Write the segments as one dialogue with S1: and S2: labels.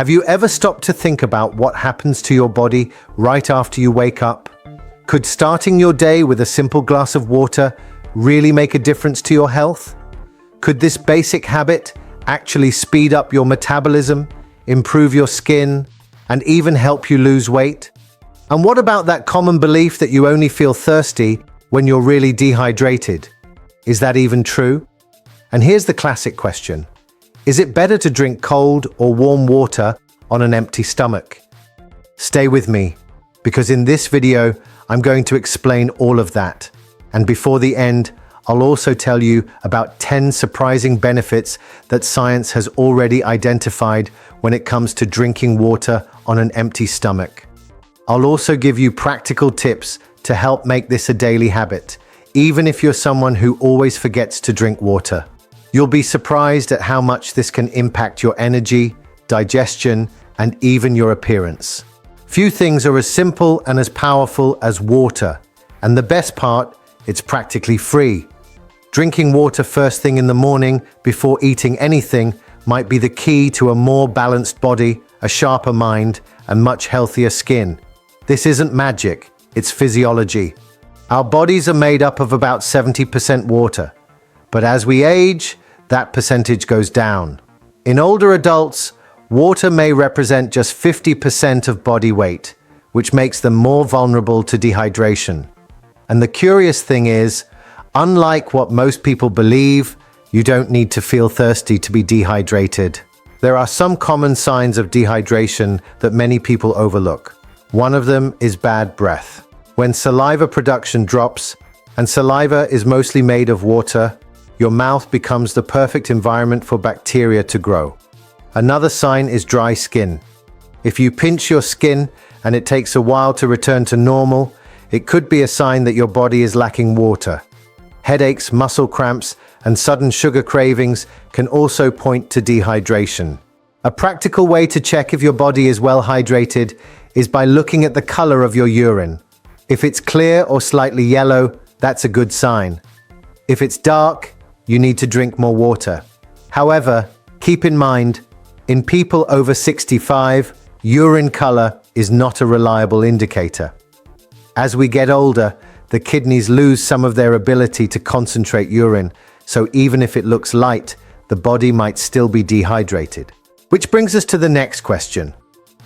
S1: Have you ever stopped to think about what happens to your body right after you wake up? Could starting your day with a simple glass of water really make a difference to your health? Could this basic habit actually speed up your metabolism, improve your skin, and even help you lose weight? And what about that common belief that you only feel thirsty when you're really dehydrated? Is that even true? And here's the classic question. Is it better to drink cold or warm water on an empty stomach? Stay with me, because in this video, I'm going to explain all of that. And before the end, I'll also tell you about 10 surprising benefits that science has already identified when it comes to drinking water on an empty stomach. I'll also give you practical tips to help make this a daily habit, even if you're someone who always forgets to drink water. You'll be surprised at how much this can impact your energy, digestion, and even your appearance. Few things are as simple and as powerful as water, and the best part, it's practically free. Drinking water first thing in the morning before eating anything might be the key to a more balanced body, a sharper mind, and much healthier skin. This isn't magic, it's physiology. Our bodies are made up of about 70% water, but as we age, that percentage goes down. In older adults, water may represent just 50% of body weight, which makes them more vulnerable to dehydration. And the curious thing is, unlike what most people believe, you don't need to feel thirsty to be dehydrated. There are some common signs of dehydration that many people overlook. One of them is bad breath. When saliva production drops, and saliva is mostly made of water, your mouth becomes the perfect environment for bacteria to grow. Another sign is dry skin. If you pinch your skin and it takes a while to return to normal, it could be a sign that your body is lacking water. Headaches, muscle cramps, and sudden sugar cravings can also point to dehydration. A practical way to check if your body is well hydrated is by looking at the color of your urine. If it's clear or slightly yellow, that's a good sign. If it's dark, you need to drink more water. However, keep in mind, in people over 65, urine color is not a reliable indicator. As we get older, the kidneys lose some of their ability to concentrate urine, so even if it looks light, the body might still be dehydrated. Which brings us to the next question.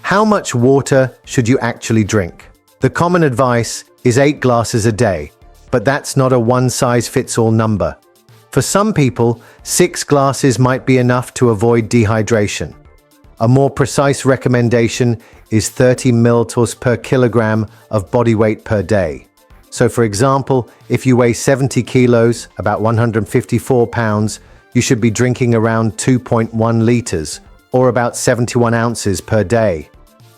S1: How much water should you actually drink? The common advice is 8 glasses a day, but that's not a one-size-fits-all number. For some people, 6 glasses might be enough to avoid dehydration. A more precise recommendation is 30 milliliters per kilogram of body weight per day. So for example, if you weigh 70 kilos, about 154 pounds, you should be drinking around 2.1 liters, or about 71 ounces per day.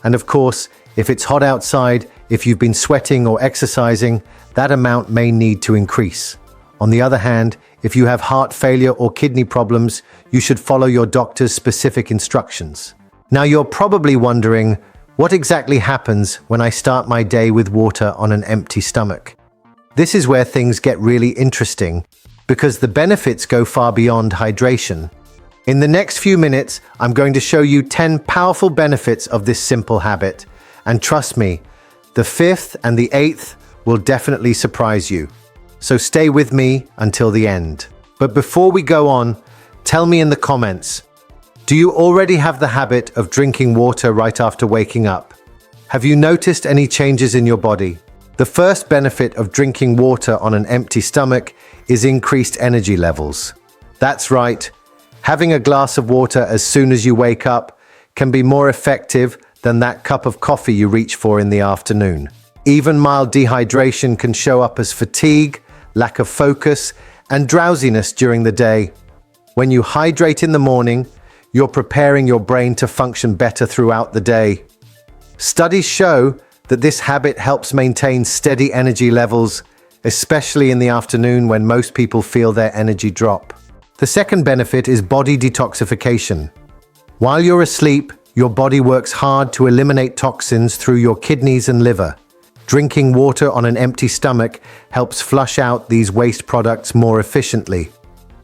S1: And of course, if it's hot outside, if you've been sweating or exercising, that amount may need to increase. On the other hand, if you have heart failure or kidney problems, you should follow your doctor's specific instructions. Now you're probably wondering, what exactly happens when I start my day with water on an empty stomach? This is where things get really interesting, because the benefits go far beyond hydration. In the next few minutes, I'm going to show you 10 powerful benefits of this simple habit. And trust me, the 5th and the 8th will definitely surprise you. So stay with me until the end. But before we go on, tell me in the comments, do you already have the habit of drinking water right after waking up? Have you noticed any changes in your body? The first benefit of drinking water on an empty stomach is increased energy levels. That's right, having a glass of water as soon as you wake up can be more effective than that cup of coffee you reach for in the afternoon. Even mild dehydration can show up as fatigue, lack of focus, and drowsiness during the day. When you hydrate in the morning, you're preparing your brain to function better throughout the day. Studies show that this habit helps maintain steady energy levels, especially in the afternoon when most people feel their energy drop. The second benefit is body detoxification. While you're asleep, your body works hard to eliminate toxins through your kidneys and liver. Drinking water on an empty stomach helps flush out these waste products more efficiently.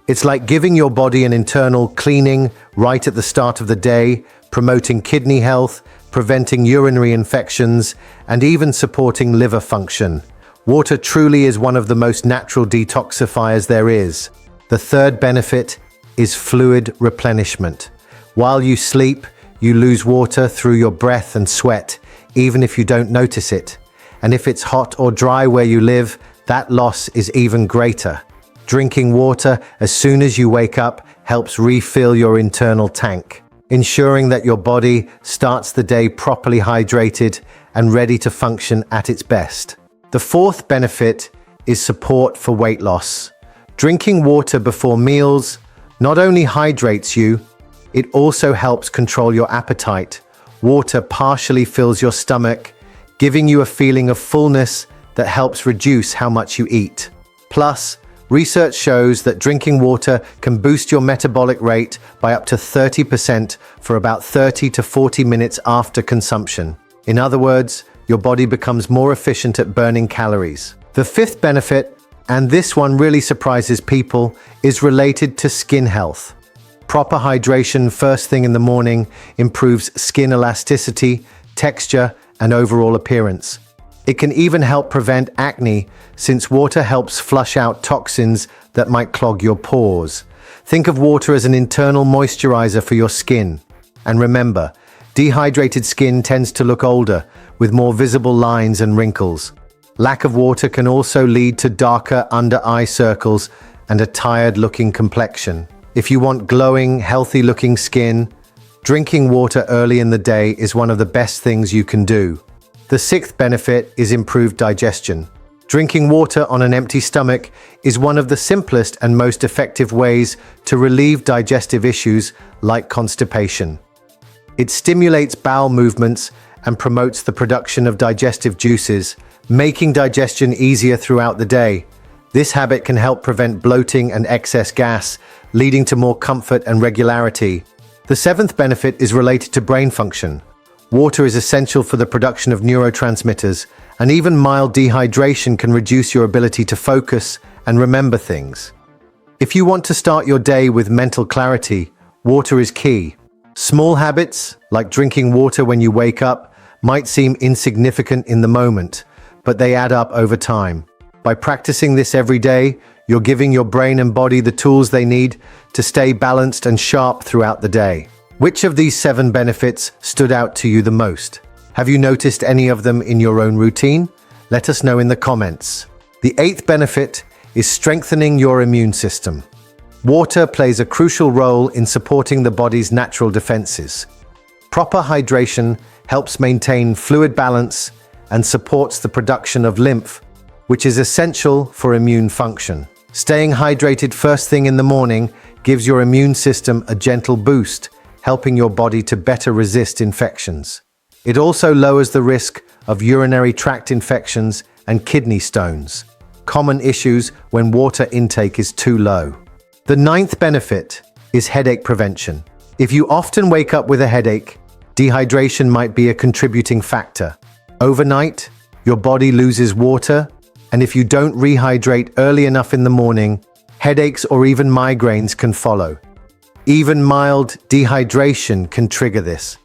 S1: It's like giving your body an internal cleaning right at the start of the day, promoting kidney health, preventing urinary infections, and even supporting liver function. Water truly is one of the most natural detoxifiers there is. The third benefit is fluid replenishment. While you sleep, you lose water through your breath and sweat, even if you don't notice it. And if it's hot or dry where you live, that loss is even greater. Drinking water as soon as you wake up helps refill your internal tank, ensuring that your body starts the day properly hydrated and ready to function at its best. The fourth benefit is support for weight loss. Drinking water before meals not only hydrates you, it also helps control your appetite. Water partially fills your stomach, giving you a feeling of fullness that helps reduce how much you eat. Plus, research shows that drinking water can boost your metabolic rate by up to 30% for about 30 to 40 minutes after consumption. In other words, your body becomes more efficient at burning calories. The fifth benefit, and this one really surprises people, is related to skin health. Proper hydration first thing in the morning improves skin elasticity, texture, and overall appearance. It can even help prevent acne, since water helps flush out toxins that might clog your pores. Think of water as an internal moisturizer for your skin. And remember, dehydrated skin tends to look older, with more visible lines and wrinkles. Lack of water can also lead to darker under-eye circles and a tired-looking complexion. If you want glowing, healthy-looking skin, drinking water early in the day is one of the best things you can do. The sixth benefit is improved digestion. Drinking water on an empty stomach is one of the simplest and most effective ways to relieve digestive issues like constipation. It stimulates bowel movements and promotes the production of digestive juices, making digestion easier throughout the day. This habit can help prevent bloating and excess gas, leading to more comfort and regularity. The seventh benefit is related to brain function. Water is essential for the production of neurotransmitters, and even mild dehydration can reduce your ability to focus and remember things. If you want to start your day with mental clarity, water is key. Small habits, like drinking water when you wake up, might seem insignificant in the moment, but they add up over time. By practicing this every day, you're giving your brain and body the tools they need to stay balanced and sharp throughout the day. Which of these 7 benefits stood out to you the most? Have you noticed any of them in your own routine? Let us know in the comments. The 8th benefit is strengthening your immune system. Water plays a crucial role in supporting the body's natural defenses. Proper hydration helps maintain fluid balance and supports the production of lymph, which is essential for immune function. Staying hydrated first thing in the morning gives your immune system a gentle boost, helping your body to better resist infections. It also lowers the risk of urinary tract infections and kidney stones, common issues when water intake is too low. The 9th benefit is headache prevention. If you often wake up with a headache, dehydration might be a contributing factor. Overnight, your body loses water, and if you don't rehydrate early enough in the morning, headaches or even migraines can follow. Even mild dehydration can trigger this.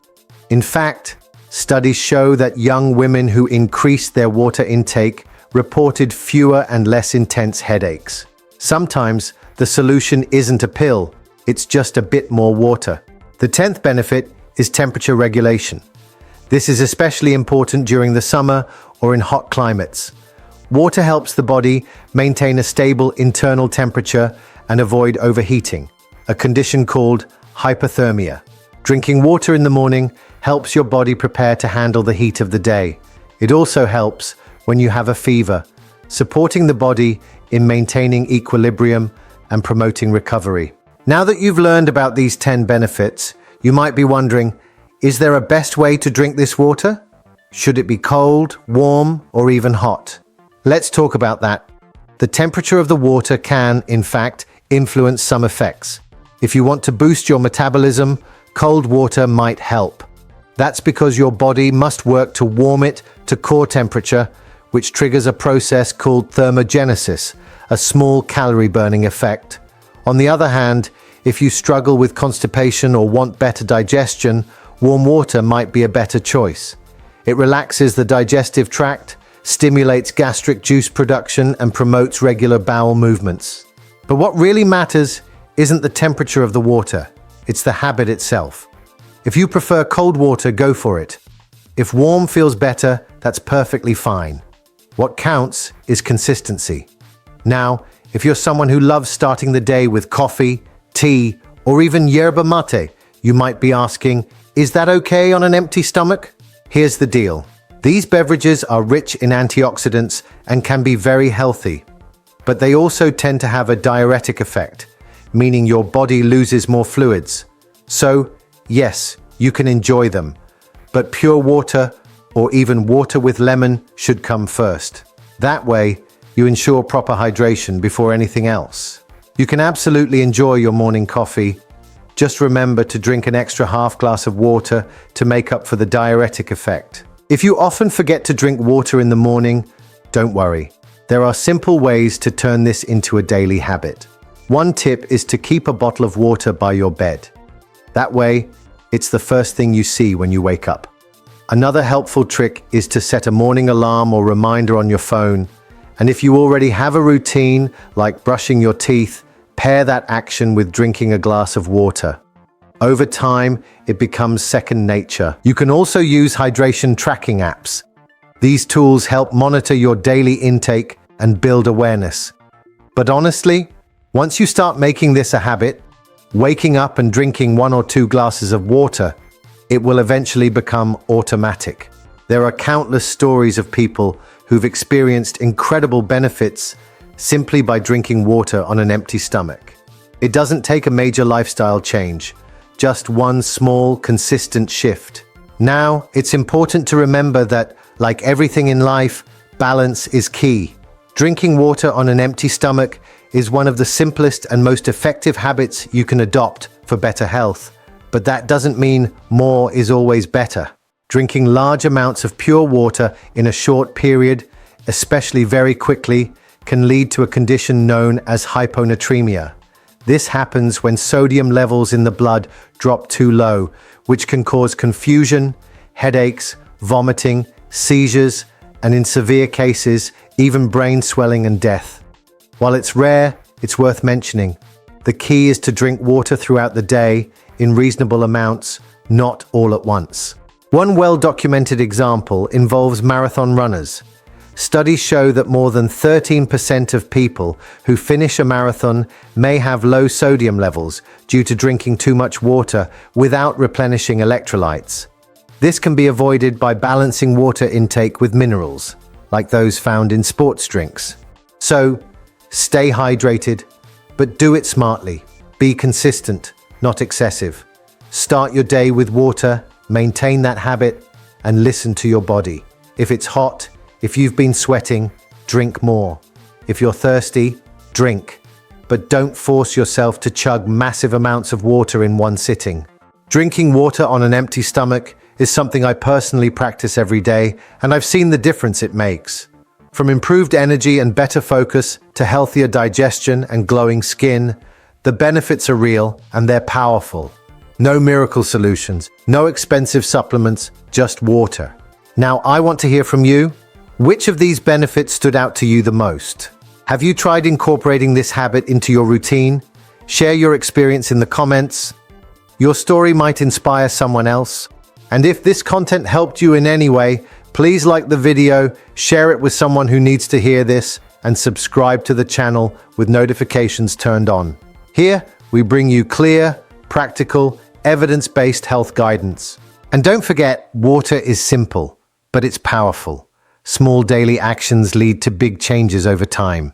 S1: In fact, studies show that young women who increased their water intake reported fewer and less intense headaches. Sometimes, the solution isn't a pill, it's just a bit more water. The 10th benefit is temperature regulation. This is especially important during the summer or in hot climates. Water helps the body maintain a stable internal temperature and avoid overheating, a condition called hypothermia. Drinking water in the morning helps your body prepare to handle the heat of the day. It also helps when you have a fever, supporting the body in maintaining equilibrium and promoting recovery. Now that you've learned about these 10 benefits, you might be wondering, is there a best way to drink this water? Should it be cold, warm, or even hot? Let's talk about that. The temperature of the water can, in fact, influence some effects. If you want to boost your metabolism, cold water might help. That's because your body must work to warm it to core temperature, which triggers a process called thermogenesis, a small calorie-burning effect. On the other hand, if you struggle with constipation or want better digestion, warm water might be a better choice. It relaxes the digestive tract, stimulates gastric juice production, and promotes regular bowel movements. But what really matters isn't the temperature of the water, it's the habit itself. If you prefer cold water, go for it. If warm feels better, that's perfectly fine. What counts is consistency. Now, if you're someone who loves starting the day with coffee, tea, or even yerba mate, you might be asking, is that okay on an empty stomach? Here's the deal. These beverages are rich in antioxidants and can be very healthy, but they also tend to have a diuretic effect, meaning your body loses more fluids. So, yes, you can enjoy them, but pure water or even water with lemon should come first. That way, you ensure proper hydration before anything else. You can absolutely enjoy your morning coffee. Just remember to drink an extra half glass of water to make up for the diuretic effect. If you often forget to drink water in the morning, don't worry. There are simple ways to turn this into a daily habit. One tip is to keep a bottle of water by your bed. That way, it's the first thing you see when you wake up. Another helpful trick is to set a morning alarm or reminder on your phone. And if you already have a routine, like brushing your teeth, pair that action with drinking a glass of water. Over time, it becomes second nature. You can also use hydration tracking apps. These tools help monitor your daily intake and build awareness. But honestly, once you start making this a habit, waking up and drinking 1 or 2 glasses of water, it will eventually become automatic. There are countless stories of people who've experienced incredible benefits simply by drinking water on an empty stomach. It doesn't take a major lifestyle change, just one small, consistent shift. Now, it's important to remember that, like everything in life, balance is key. Drinking water on an empty stomach is one of the simplest and most effective habits you can adopt for better health. But that doesn't mean more is always better. Drinking large amounts of pure water in a short period, especially very quickly, can lead to a condition known as hyponatremia. This happens when sodium levels in the blood drop too low, which can cause confusion, headaches, vomiting, seizures, and in severe cases, even brain swelling and death. While it's rare, it's worth mentioning. The key is to drink water throughout the day in reasonable amounts, not all at once. One well-documented example involves marathon runners. Studies show that more than 13% of people who finish a marathon may have low sodium levels due to drinking too much water without replenishing electrolytes. This can be avoided by balancing water intake with minerals, like those found in sports drinks. So, stay hydrated, but do it smartly. Be consistent, not excessive. Start your day with water, maintain that habit, and listen to your body. If it's hot, if you've been sweating, drink more. If you're thirsty, drink. But don't force yourself to chug massive amounts of water in one sitting. Drinking water on an empty stomach is something I personally practice every day, and I've seen the difference it makes. From improved energy and better focus to healthier digestion and glowing skin, the benefits are real and they're powerful. No miracle solutions, no expensive supplements, just water. Now, I want to hear from you. Which of these benefits stood out to you the most? Have you tried incorporating this habit into your routine? Share your experience in the comments. Your story might inspire someone else. And if this content helped you in any way, please like the video, share it with someone who needs to hear this, and subscribe to the channel with notifications turned on. Here, we bring you clear, practical, evidence-based health guidance. And don't forget, water is simple, but it's powerful. Small daily actions lead to big changes over time.